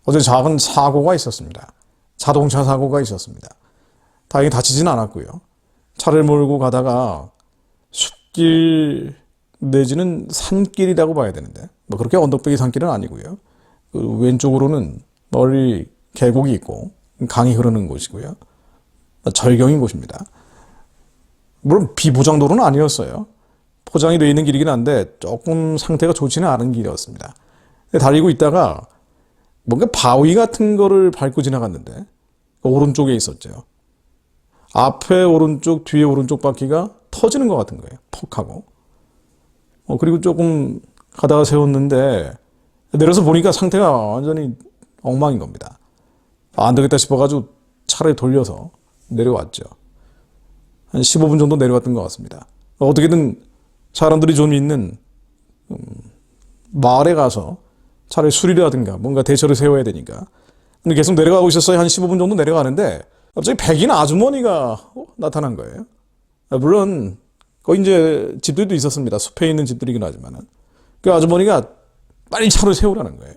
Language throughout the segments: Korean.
어제 작은 사고가 있었습니다. 자동차 사고가 있었습니다. 다행히 다치진 않았고요. 차를 몰고 가다가 숲길 내지는 산길이라고 봐야 되는데 뭐 그렇게 언덕배기 산길은 아니고요. 그 왼쪽으로는 멀리 계곡이 있고 강이 흐르는 곳이고요. 절경인 곳입니다. 물론 비포장도로는 아니었어요. 포장이 되어 있는 길이긴 한데 조금 상태가 좋지는 않은 길이었습니다. 달리고 있다가 뭔가 바위 같은 거를 밟고 지나갔는데 오른쪽에 있었죠. 앞에 오른쪽, 뒤에 오른쪽 바퀴가 터지는 것 같은 거예요. 퍽 하고. 그리고 조금 가다가 세웠는데 내려서 보니까 상태가 완전히 엉망인 겁니다. 안 되겠다 싶어가지고 차를 돌려서 내려왔죠. 한 15분 정도 내려왔던 것 같습니다. 어떻게든 사람들이 좀 있는 마을에 가서 차를 수리라든가 뭔가 대처를 세워야 되니까. 근데 계속 내려가고 있었어요. 한 15분 정도 내려가는데 갑자기 백인 아주머니가 나타난 거예요. 물론 거기 이제 집들도 있었습니다. 숲에 있는 집들이긴 하지만은 그 아주머니가 빨리 차를 세우라는 거예요.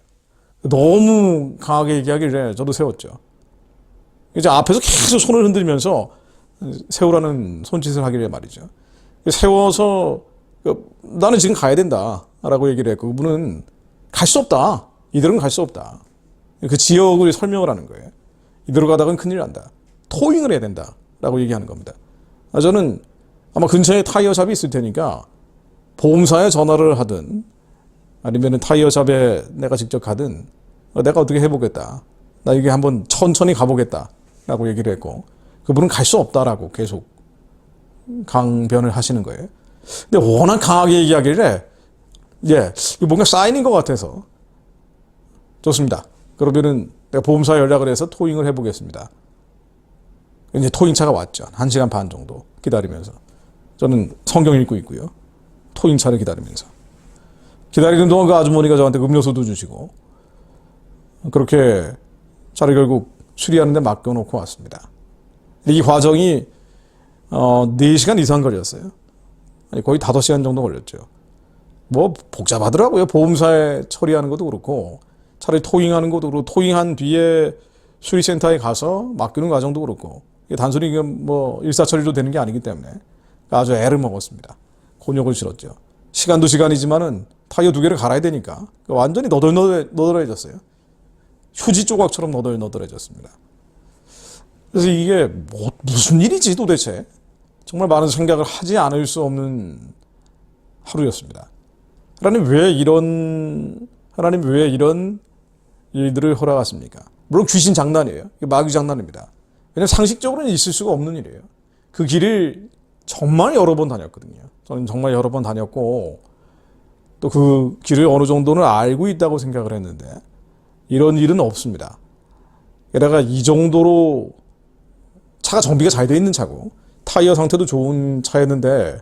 너무 강하게 얘기하길래 저도 세웠죠. 이제 앞에서 계속 손을 흔들면서 세우라는 손짓을 하길래 말이죠. 세워서 나는 지금 가야 된다라고 얘기를 했고 그분은 갈 수 없다. 이대로는 갈 수 없다. 그 지역을 설명을 하는 거예요. 이대로 가다가는 큰일 난다. 토잉을 해야 된다라고 얘기하는 겁니다. 저는 아마 근처에 타이어샵이 있을 테니까 보험사에 전화를 하든 아니면 타이어샵에 내가 직접 가든 내가 어떻게 해보겠다. 나 이게 한번 천천히 가보겠다라고 얘기를 했고 그분은 갈 수 없다라고 계속 강변을 하시는 거예요. 근데 워낙 강하게 얘기하길래 뭔가 사인인 것 같아서 좋습니다. 그러면은 내가 보험사에 연락을 해서 토잉을 해보겠습니다. 이제 토잉차가 왔죠. 1시간 반 정도 기다리면서. 저는 성경 읽고 있고요. 토잉차를 기다리면서. 기다리는 동안 그 아주머니가 저한테 음료수도 주시고 그렇게 차를 결국 수리하는 데 맡겨놓고 왔습니다. 이 과정이 4시간 이상 걸렸어요. 거의 5시간 정도 걸렸죠. 뭐 복잡하더라고요. 보험사에 처리하는 것도 그렇고 차라리 토잉하는 것도 그렇고 토잉한 뒤에 수리센터에 가서 맡기는 과정도 그렇고 이게 단순히 뭐 일사처리로 되는 게 아니기 때문에 아주 애를 먹었습니다. 곤욕을 치렀죠. 시간도 시간이지만은 타이어 2개를 갈아야 되니까 완전히 너덜너덜해졌어요. 휴지 조각처럼 너덜너덜해졌습니다. 그래서 이게 무슨 일이지 도대체? 정말 많은 생각을 하지 않을 수 없는 하루였습니다. 하나님 왜 이런 일들을 허락하십니까? 물론 귀신 장난이에요. 마귀 장난입니다. 왜냐하면 상식적으로는 있을 수가 없는 일이에요. 그 길을 정말 여러 번 다녔거든요. 저는 정말 여러 번 다녔고 또 그 길을 어느 정도는 알고 있다고 생각을 했는데 이런 일은 없습니다. 게다가 이 정도로 차가 정비가 잘 돼 있는 차고 타이어 상태도 좋은 차였는데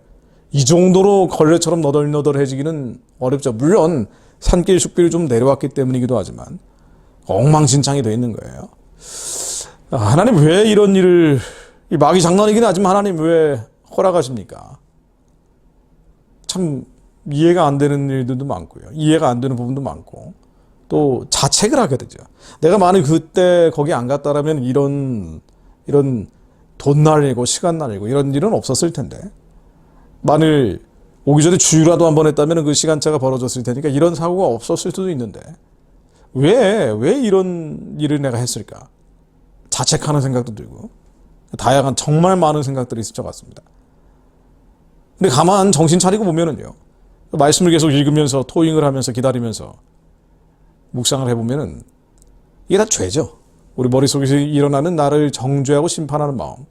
이 정도로 걸레처럼 너덜너덜해지기는 어렵죠. 물론 산길 숲길을 좀 내려왔기 때문이기도 하지만 엉망진창이 돼 있는 거예요. 하나님 왜 이런 일을 이 마귀 장난이긴 하지만 하나님 왜 허락하십니까? 참 이해가 안 되는 일들도 많고요. 이해가 안 되는 부분도 많고 또 자책을 하게 되죠. 내가 만약 그때 거기 안 갔다라면 이런 돈 날리고 시간 날리고 이런 일은 없었을 텐데 만일 오기 전에 주유라도 한번 했다면 그 시간차가 벌어졌을 테니까 이런 사고가 없었을 수도 있는데 왜 이런 일을 내가 했을까? 자책하는 생각도 들고 다양한 정말 많은 생각들이 스쳐갔습니다. 근데 가만 정신 차리고 보면은요. 말씀을 계속 읽으면서 토잉을 하면서 기다리면서 묵상을 해보면은 이게 다 죄죠. 우리 머릿속에서 일어나는 나를 정죄하고 심판하는 마음.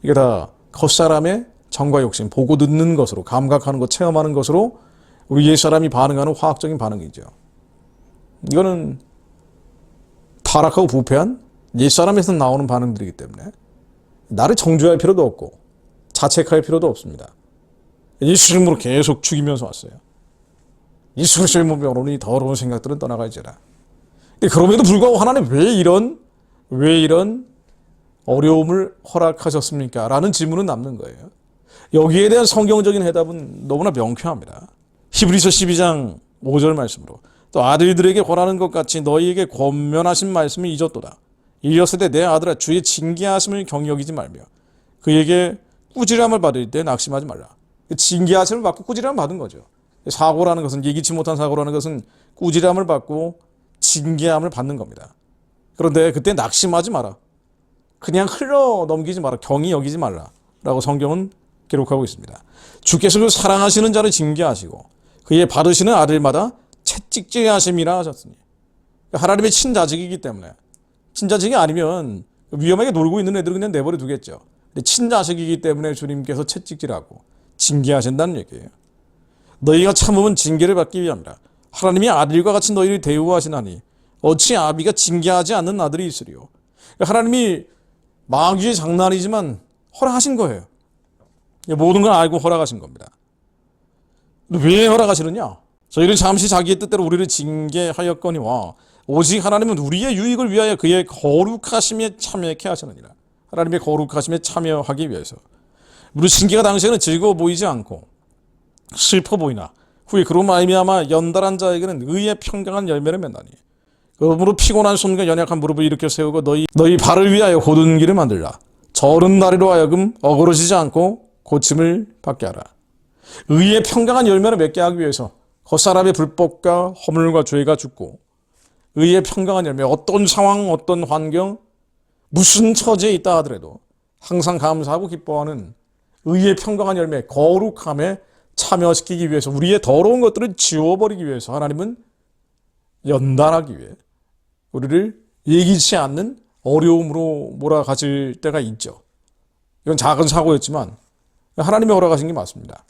이게 다 겉사람의 정과 욕심, 보고 듣는 것으로, 감각하는 것, 체험하는 것으로 우리 옛사람이 반응하는 화학적인 반응이죠. 이거는 타락하고 부패한 옛사람에서 나오는 반응들이기 때문에 나를 정죄할 필요도 없고 자책할 필요도 없습니다. 예수 이름으로 계속 죽이면서 왔어요. 예수 그리스도의 몸에 오르니 더러운 생각들은 떠나갈지라. 근데 그럼에도 불구하고 하나님 왜 이런 어려움을 허락하셨습니까? 라는 질문은 남는 거예요. 여기에 대한 성경적인 해답은 너무나 명쾌합니다. 히브리서 12장 5절 말씀으로 또 아들들에게 권하는 것 같이 너희에게 권면하신 말씀을 잊었도다. 이르시되 내 아들아 주의 징계하심을 경히 여기지 말며 그에게 꾸지람을 받을 때 낙심하지 말라. 징계하심을 받고 꾸지람을 받은 거죠. 사고라는 것은, 예기치 못한 사고라는 것은 꾸지람을 받고 징계함을 받는 겁니다. 그런데 그때 낙심하지 마라. 그냥 흘러 넘기지 마라. 경히 여기지 말라. 라고 성경은 기록하고 있습니다. 주께서 그 사랑하시는 자를 징계하시고 그의 받으시는 아들마다 채찍질해 하심이라 하셨으니, 하나님의 친자식이기 때문에, 친자식이 아니면 위험하게 놀고 있는 애들은 그냥 내버려 두겠죠. 근데 친자식이기 때문에 주님께서 채찍질하고 징계하신다는 얘기예요. 너희가 참으면 징계를 받기 위함이라. 하나님이 아들과 같이 너희를 대우하시나니 어찌 아비가 징계하지 않는 아들이 있으리요. 하나님이 마귀의 장난이지만 허락하신 거예요. 모든 걸 알고 허락하신 겁니다. 왜 허락하시느냐? 저희는 잠시 자기의 뜻대로 우리를 징계하였거니와 오직 하나님은 우리의 유익을 위하여 그의 거룩하심에 참여케 하시느니라. 하나님의 거룩하심에 참여하기 위해서. 우리 징계가 당시에는 즐거워 보이지 않고 슬퍼 보이나 후에 그로 말미암아 연달한 자에게는 의의 평강한 열매를 맺나니 그러므로 피곤한 손과 연약한 무릎을 일으켜 세우고 너희 발을 위하여 곧은 길을 만들라. 저른 다리로 하여금 어그러지지 않고 고침을 받게 하라. 의의 평강한 열매를 맺게 하기 위해서 겉사람의 불법과 허물과 죄가 죽고 의의 평강한 열매, 어떤 상황, 어떤 환경, 무슨 처지에 있다 하더라도 항상 감사하고 기뻐하는 의의 평강한 열매, 거룩함에 참여시키기 위해서, 우리의 더러운 것들을 지워버리기 위해서 하나님은 연단하기 위해 우리를 예기치 않는 어려움으로 몰아가실 때가 있죠. 이건 작은 사고였지만 하나님이 허락하신 게 맞습니다.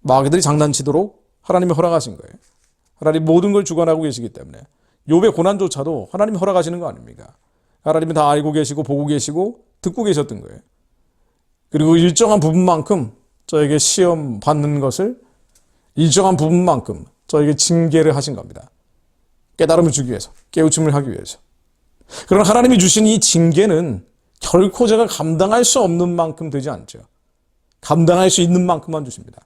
마귀들이 장난치도록 하나님이 허락하신 거예요. 하나님 모든 걸 주관하고 계시기 때문에 욥의 고난조차도 하나님이 허락하시는 거 아닙니까? 하나님이 다 알고 계시고 보고 계시고 듣고 계셨던 거예요. 그리고 일정한 부분만큼 저에게 시험 받는 것을, 일정한 부분만큼 저에게 징계를 하신 겁니다. 깨달음을 주기 위해서, 깨우침을 하기 위해서. 그러나 하나님이 주신 이 징계는 결코 제가 감당할 수 없는 만큼 되지 않죠. 감당할 수 있는 만큼만 주십니다.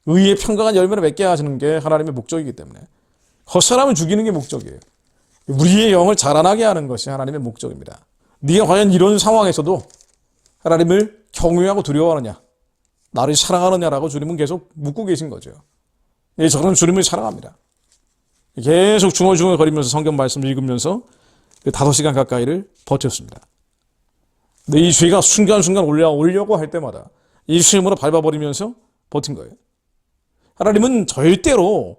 의의 평강한 열매를 맺게 하시는 게 하나님의 목적이기 때문에 헛사람을 죽이는 게 목적이에요. 우리의 영을 자라나게 하는 것이 하나님의 목적입니다. 네가 과연 이런 상황에서도 하나님을 경외하고 두려워하느냐, 나를 사랑하느냐라고 주님은 계속 묻고 계신 거죠. 예, 저는 주님을 사랑합니다. 계속 중얼중얼 거리면서 성경 말씀을 읽으면서 5시간 가까이를 버텼습니다. 근데 이 죄가 순간순간 올려고 할 때마다 이 수염으로 밟아버리면서 버틴 거예요. 하나님은 절대로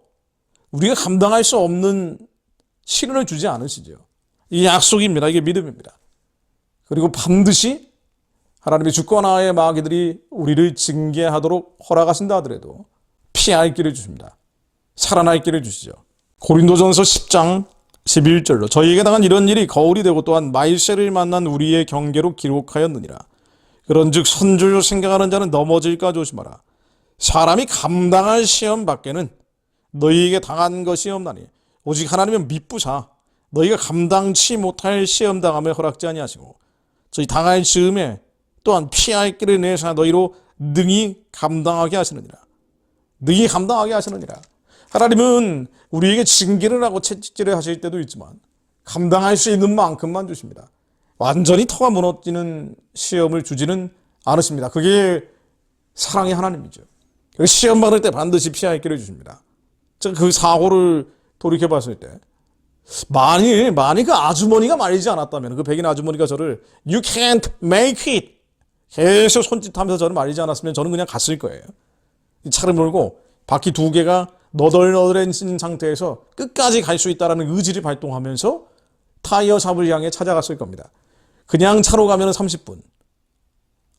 우리가 감당할 수 없는 시련을 주지 않으시죠. 이게 약속입니다. 이게 믿음입니다. 그리고 반드시 하나님의 주권하에 마귀들이 우리를 징계하도록 허락하신다 하더라도 피할 길을 주십니다. 살아날 길을 주시죠. 고린도전서 10장 11절로 저희에게 당한 이런 일이 거울이 되고 또한 말세를 만난 우리의 경계로 기록하였느니라. 그런즉 선줄로 생각하는 자는 넘어질까 조심하라. 사람이 감당할 시험 밖에는 너희에게 당한 것이 없나니 오직 하나님은 미쁘사 너희가 감당치 못할 시험 당함을 허락지 아니하시고 저희 당할 즈음에 또한 피할 길을 내사 너희로 능히 감당하게 하시느니라. 능히 감당하게 하시느니라. 하나님은 우리에게 징계를 하고 채찍질을 하실 때도 있지만 감당할 수 있는 만큼만 주십니다. 완전히 터가 무너지는 시험을 주지는 않으십니다. 그게 사랑의 하나님이죠. 시험 받을 때 반드시 피할 길을 주십니다. 제가 그 사고를 돌이켜봤을 때 만일 그 아주머니가 말리지 않았다면, 그 백인 아주머니가 저를 You can't make it 계속 손짓하면서 저를 말리지 않았으면 저는 그냥 갔을 거예요. 차를 몰고 바퀴 2개가 너덜너덜해진 상태에서 끝까지 갈 수 있다는 의지를 발동하면서 타이어 샵을 향해 찾아갔을 겁니다. 그냥 차로 가면 30분.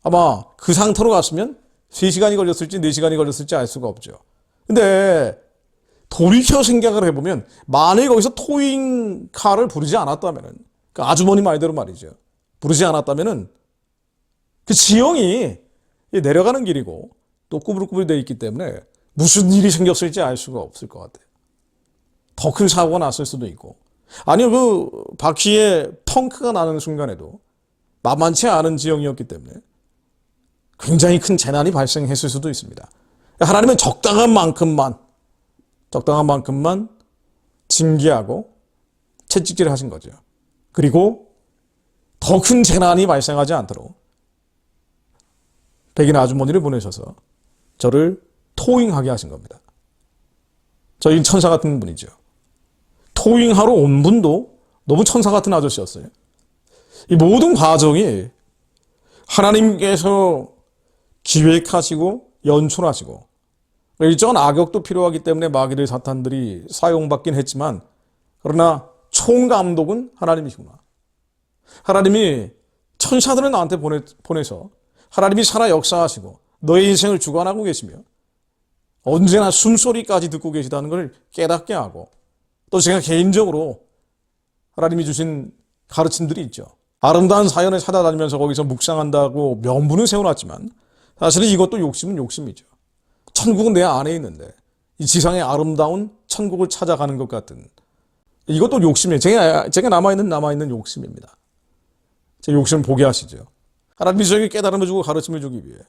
아마 그 상태로 갔으면 3시간이 걸렸을지 4시간이 걸렸을지 알 수가 없죠. 근데 돌이켜 생각을 해보면 만일 거기서 토잉카를 부르지 않았다면, 그 아주머니 말대로 말이죠, 부르지 않았다면 그 지형이 내려가는 길이고 또 꾸불꾸불 되어 있기 때문에 무슨 일이 생겼을지 알 수가 없을 것 같아요. 더 큰 사고가 났을 수도 있고, 아니요, 그 바퀴에 펑크가 나는 순간에도 만만치 않은 지형이었기 때문에 굉장히 큰 재난이 발생했을 수도 있습니다. 하나님은 적당한 만큼만 적당한 만큼만 징계하고 채찍질을 하신 거죠. 그리고 더 큰 재난이 발생하지 않도록 백인 아주머니를 보내셔서 저를 토잉하게 하신 겁니다. 저희 천사 같은 분이죠. 토잉하러 온 분도 너무 천사 같은 아저씨였어요. 이 모든 과정이 하나님께서 기획하시고 연출하시고 일정한 악역도 필요하기 때문에 마귀들 사탄들이 사용받긴 했지만 그러나 총감독은 하나님이시구나. 하나님이 천사들을 나한테 보내서 하나님이 살아 역사하시고 너의 인생을 주관하고 계시며 언제나 숨소리까지 듣고 계시다는 걸 깨닫게 하고 또 제가 개인적으로 하나님이 주신 가르침들이 있죠. 아름다운 사연을 찾아다니면서 거기서 묵상한다고 명분은 세워놨지만 사실은 이것도 욕심은 욕심이죠. 천국은 내 안에 있는데 이 지상의 아름다운 천국을 찾아가는 것 같은 이것도 욕심이에요. 제가 남아있는 욕심입니다. 제 욕심을 보게 하시죠. 하나님이 저에게 깨달음을 주고 가르침을 주기 위해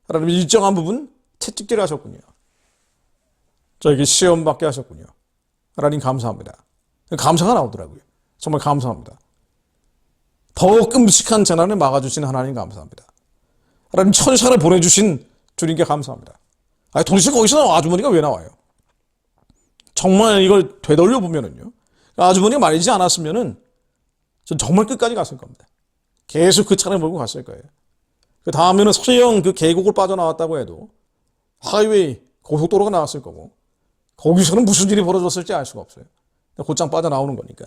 하나님이 일정한 부분 채찍질 하셨군요. 저에게 시험 받게 하셨군요. 하나님 감사합니다. 감사가 나오더라고요. 정말 감사합니다. 더 끔찍한 재난을 막아주신 하나님 감사합니다. 하나님 천사를 보내주신 주님께 감사합니다. 아니, 도대체 거기서 아주머니가 왜 나와요? 정말 이걸 되돌려 보면은요. 아주머니가 말리지 않았으면은 전 정말 끝까지 갔을 겁니다. 계속 그 차를 몰고 갔을 거예요. 그 다음에는 설령 그 계곡을 빠져나왔다고 해도 하이웨이, 고속도로가 나왔을 거고 거기서는 무슨 일이 벌어졌을지 알 수가 없어요. 곧장 빠져나오는 거니까.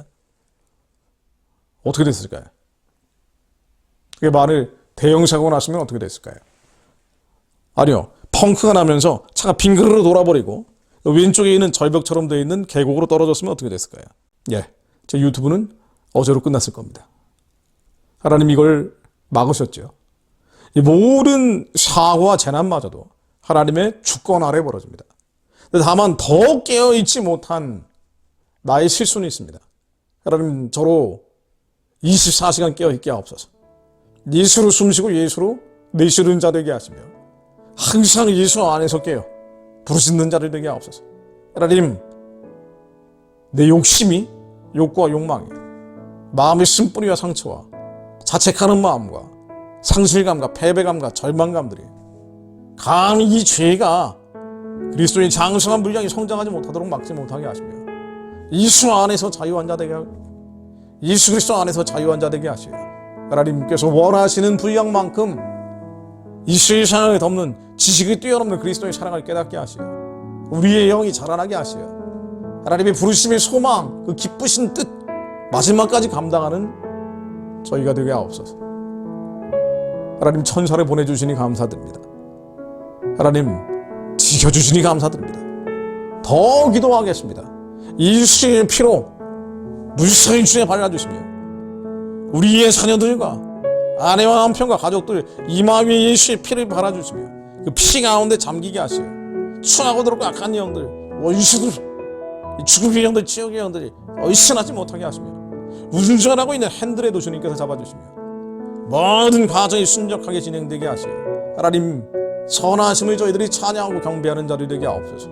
어떻게 됐을까요? 그게 만일 대형 사고가 났으면 어떻게 됐을까요? 아니요. 펑크가 나면서 차가 빙그르르 돌아버리고 왼쪽에 있는 절벽처럼 되어 있는 계곡으로 떨어졌으면 어떻게 됐을까요? 예, 제 유튜브는 어제로 끝났을 겁니다. 하나님 이걸 막으셨죠. 이 모든 사고와 재난마저도 하나님의 주권 아래 벌어집니다. 다만 더 깨어있지 못한 나의 실수는 있습니다. 하나님 저로 24시간 깨어있게 하옵소서. 예수로 숨쉬고 예수로 내쉬는 자 되게 하시며 항상 예수 안에서 깨어 부르짖는 자를 되게 하옵소서. 하나님 내 욕심이 욕구와 욕망이 마음의 쓴뿌리와 상처와 자책하는 마음과 상실감과 패배감과 절망감들이 감히 이 죄가 그리스도의 장성한 분량이 성장하지 못하도록 막지 못하게 하시며 예수 안에서 자유한 자 되게 하고 예수 그리스도 안에서 자유한 자 되게 하시며 하나님께서 원하시는 분량만큼 이 세상을 덮는 지식이 뛰어넘는 그리스도의 사랑을 깨닫게 하시어 우리의 영이 자라나게 하시어 하나님의 부르심의 소망, 그 기쁘신 뜻 마지막까지 감당하는 저희가 되게 하옵소서. 하나님 천사를 보내주시니 감사드립니다. 하나님 지켜주시니 감사드립니다. 더 기도하겠습니다. 예수의 피로 물성의 주에 발라주시며 우리의 자녀들과 아내와 남편과 가족들 이마 위에 예수의 피를 발라주시며 그 피 가운데 잠기게 하시어 추하고 더럽고 악한 영들 원수들 죽음의 영들 지옥의 영들이 얼씬하지 못하게 하시며 운전하고 있는 핸들에도 주님께서 잡아주시며 모든 과정이 순적하게 진행되게 하시어 하나님 선하심을 저희들이 찬양하고 경배하는 자리 되게 하옵소서.